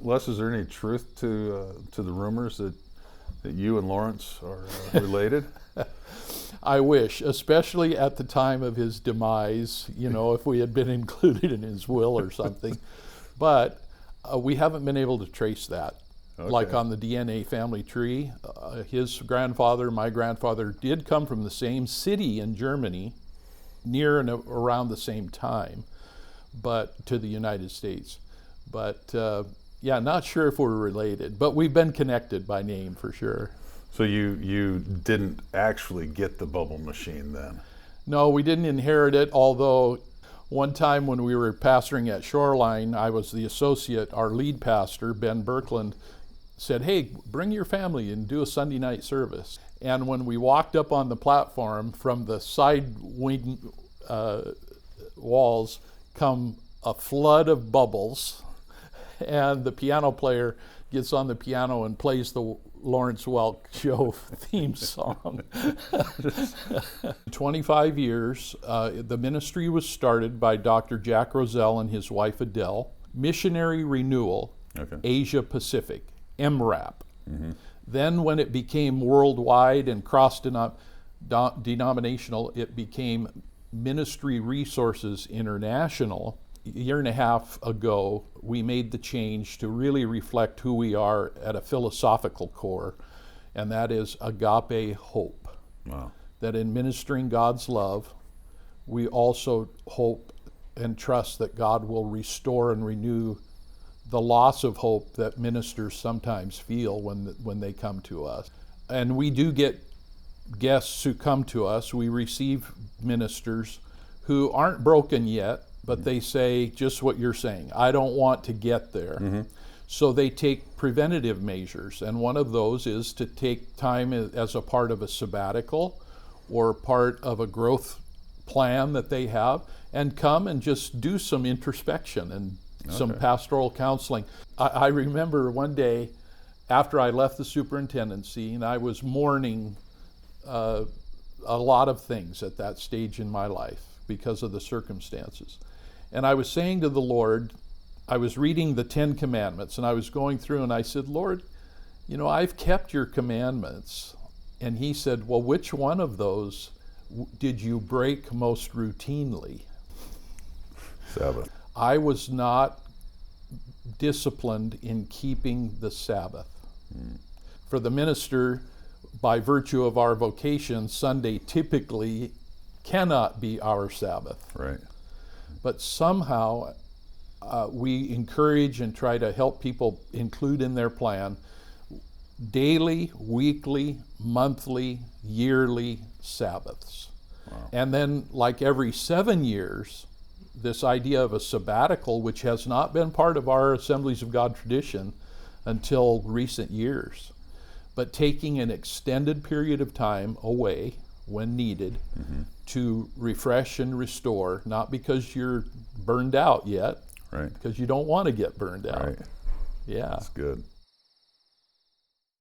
Les, is there any truth to the rumors that you and Lawrence are related? I wish, especially at the time of his demise, if we had been included in his will or something. But we haven't been able to trace that. Okay. Like on the DNA family tree, his grandfather, my grandfather, did come from the same city in Germany, near and around the same time, but to the United States. But yeah, not sure if we're related, but we've been connected by name for sure. So you didn't actually get the bubble machine then? No, we didn't inherit it, although one time when we were pastoring at Shoreline, I was the associate. Our lead pastor, Ben Birkland, said, "Hey, bring your family and do a Sunday night service." And when we walked up on the platform, from the side wing walls come a flood of bubbles, and the piano player gets on the piano and plays the Lawrence Welk show theme song. 25 years, the ministry was started by Dr. Jack Roselle and his wife Adele. Missionary Renewal, Okay. Asia Pacific, MRAP. Mm-hmm. Then when it became worldwide and cross-denominational, it became Ministry Resources International. A year and a half ago, we made the change to really reflect who we are at a philosophical core, and that is agape hope. Wow. That in ministering God's love, we also hope and trust that God will restore and renew the loss of hope that ministers sometimes feel when they come to us. And we do get guests who come to us. We receive ministers who aren't broken yet, but they say just what you're saying. I don't want to get there. Mm-hmm. So they take preventative measures, and one of those is to take time as a part of a sabbatical or part of a growth plan that they have, and come and just do some introspection and some pastoral counseling. I remember one day after I left the superintendency, and I was mourning a lot of things at that stage in my life because of the circumstances. And I was saying to the Lord, I was reading the 10 Commandments, and I was going through, and I said, "Lord, I've kept your commandments." And he said, "Well, which one of those did you break most routinely?" Sabbath. I was not disciplined in keeping the Sabbath. For the minister, by virtue of our vocation, Sunday typically cannot be our Sabbath. Right. But somehow we encourage and try to help people include in their plan daily, weekly, monthly, yearly Sabbaths. Wow. And then, like every 7 years, this idea of a sabbatical, which has not been part of our Assemblies of God tradition until recent years, but taking an extended period of time away when needed to refresh and restore, not because you're burned out yet, Right. because you don't want to get burned out. Right. Yeah. That's good.